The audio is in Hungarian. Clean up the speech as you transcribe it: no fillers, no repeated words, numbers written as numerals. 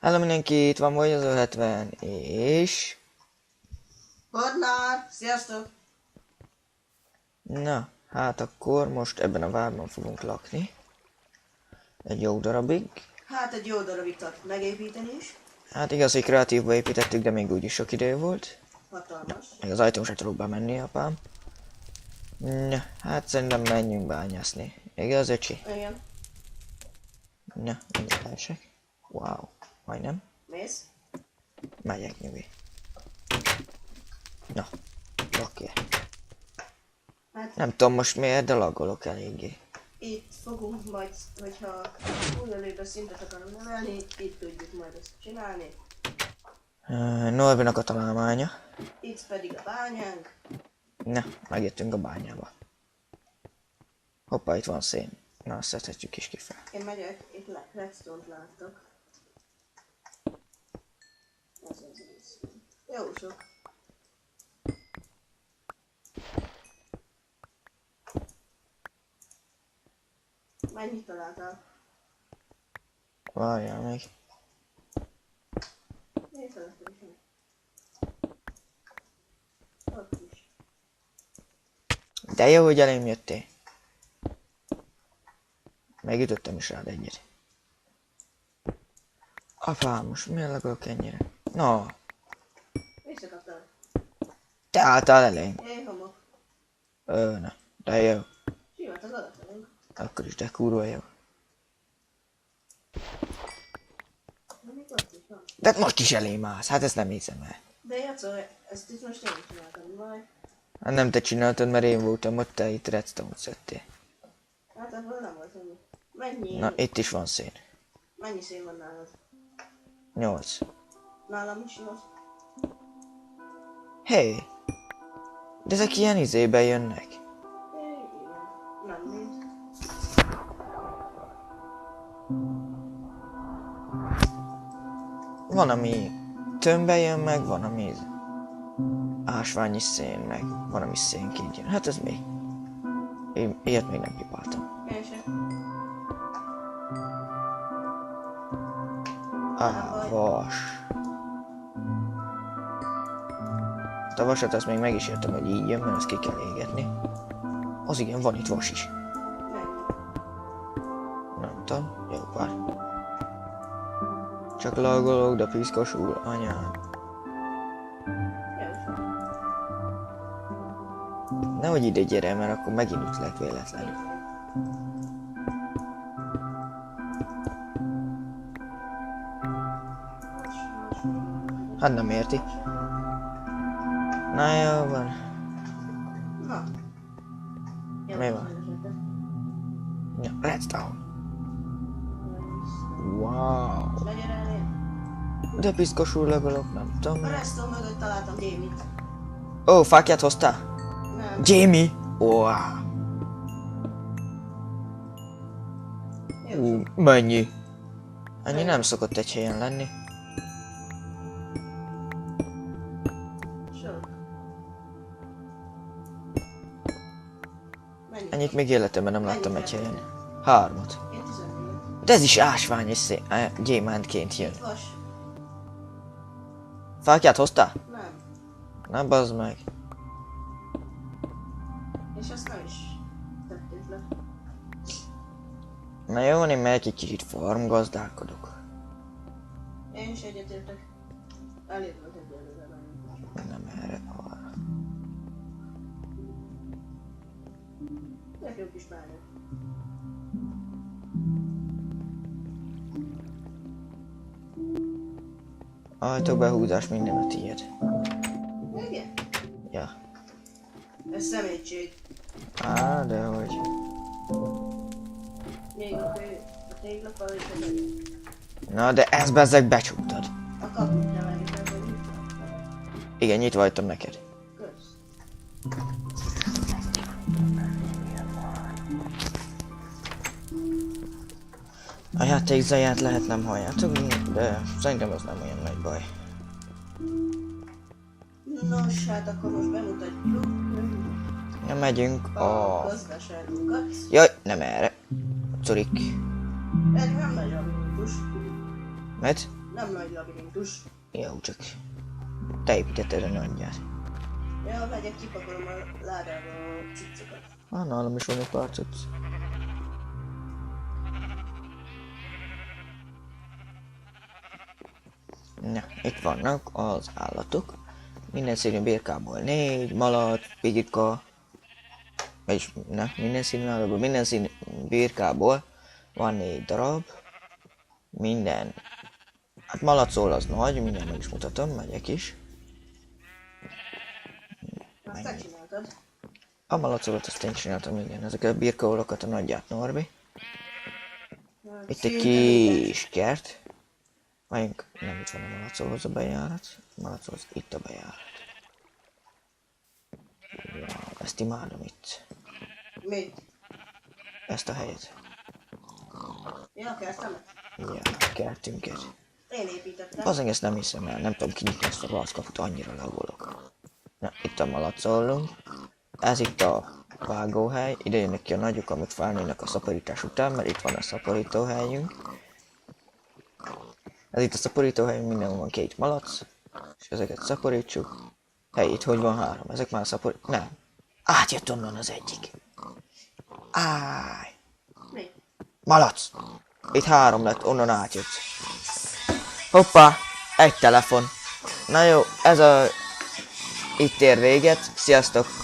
Hello mindenki, itt van Bolyozó 70 és... Hornár, sziasztok! Na, hát akkor most ebben a várban fogunk lakni. Egy jó darabig. Hát egy jó darabig tart megépíteni is. Hát igaz, hogy kreatívba építettük, de még úgyis sok idő volt. Hatalmas. Még az ajtón sem tudok bemenni, apám. Na, hát szerintem menjünk bányászni. Igaz, öcsi? Igen. Na, mindjárt elsek. Wow, majdnem. Mész? Megyek, nyugi. Na, oké. Hát Nem tudom most miért, de laggolok eléggé. itt fogunk majd, hogyha új előbb szintet akarunk emelni, itt tudjuk majd ezt csinálni. Norbinak a találmánya. Itt pedig a bányánk. Na, megjöttünk a bányába. Hoppá, itt van szén. Na, azt szedhetjük is ki fel. Én megyek, itt redstone-t láttok. Ez az rész. Jó sok. Mennyit találtál? Várjál még. Én felettem is meg. Ott is. De jó, hogy elém jöttél. Megütöttem is rád egyet. Apám, most miért laggolok ennyire? No, Visszakaptál. te álltál elején. Én homok. Na, de jó. Simat az adat velünk. Akkor is, de kurva jó. De még ott is van. De hát most is elém állsz, hát ezt nem hiszem el. De Jacó, ezt itt most én csináltam, vagy? Hát nem te csináltad, mert én voltam ott, te itt redstone-t szedtél. Hát abból nem volt semmi. Mennyi? Na, itt is van szén. Mennyi szén van nálad? 8. Nálam is 8. Hé! De ezek ilyen izébe jönnek. Igen. Nem mint. Van, ami tömbbe jön meg, van, ami ásványi szén meg, van, ami szénként jön. Hát ez mi? Én ilyet még nem pipáltam. Én sem. Vas. A vasat azt még meg is értem, hogy így jön, mert ezt ki kell égetni. Az igen, van itt vas is. Mennyi? Nem tudom, jó pár. Csak laggolok, de piszkosul, anyám. Jó sok. Nehogy ide gyere, mert akkor megint ütlek véletlenül. Hát nem érti. Na jó van. Na. Jó, Mi van? Ja, redstone. Wow. Megyerelnél? De piszkosul laggolok, nem tudom. A redstone mögött találtam Jamie-t. Ó, fákját hoztál? Nem. Jamie! Wow. Jó sok. Mennyi? Ennyi nem szokott egy helyen lenni. Sok. Mennyi? Ennyit még életemben nem láttam egy helyen. 3. Én 14. De ez is ásvány és gyémántként jön. Itt vas. Fákját hoztál? Nem. Na bazd meg. És azt nem is tették le. Na jó, én megyek egy kicsit farm gazdálkodok. Én is egyetértek. Elég volt egyelőre menni. Nem erre, arra. Tök jó kis bányok. Ajtóbehúzás minden a tiéd. Igen? Ja. Ez szemétség. Á, dehogy. Még a téglapal és a legyen. Na de ezt bezzeg becsuktad. A kaput neveljük el, hogy mit van. Igen, nyitva hagytam neked. Kösz. A játék zaját lehet nem halljátok, de szerintem az nem olyan nagy baj. Nos, hát akkor most bemutatjuk Ja, megyünk a a... gazdaságunkat. Jaj, nem erre. Curik. Pedig nem nagyon logikus. Mert? Nem nagy labirintus. Jó, csak te építetted a nagyját. Ja, megyek, kipakolom a ládába a cuccokat. Nálam is van egy pár cucc. Na, itt vannak az állatok. Minden színű birkából 4, malac, pigika, vagyis minden színű állatból, minden színű birkából van 4 darab. Minden, hát malacol az nagy, mindjárt meg is mutatom, megyek is. Azt te csináltad. A malacolat azt én csináltam, igen, ezeket a birkaólokat a nagyját Norbi. Itt egy kis kert. Várjunk, nem itt van a malacolhoz a bejárat. A malacolhoz itt a bejárat. Ja, ezt imádom itt. Mit? Ezt a helyet. Ja, kezdtem. Ja, kertünket. Én építettem. Azért ezt nem hiszem el, nem tudom kinyitni ezt a valackaput, annyira lagolok. Na, itt a malacolunk. Ez itt a vágóhely. Ide jönnek ki a nagyok, amik felnőnek a szaporítás után, mert itt van a szaporítóhelyünk. Ez itt a szaporítóhelyünk, mindenhol van 2 malac. És ezeket szaporítsuk. Hey, itt hogy van 3? Ezek már szaporít... Nem. Átjött onnan az egyik. Áj. Mi? Malac. Itt 3 lett, onnan átjött. Hoppá. Egy telefon. Na jó, ez a... Itt ér véget. Sziasztok.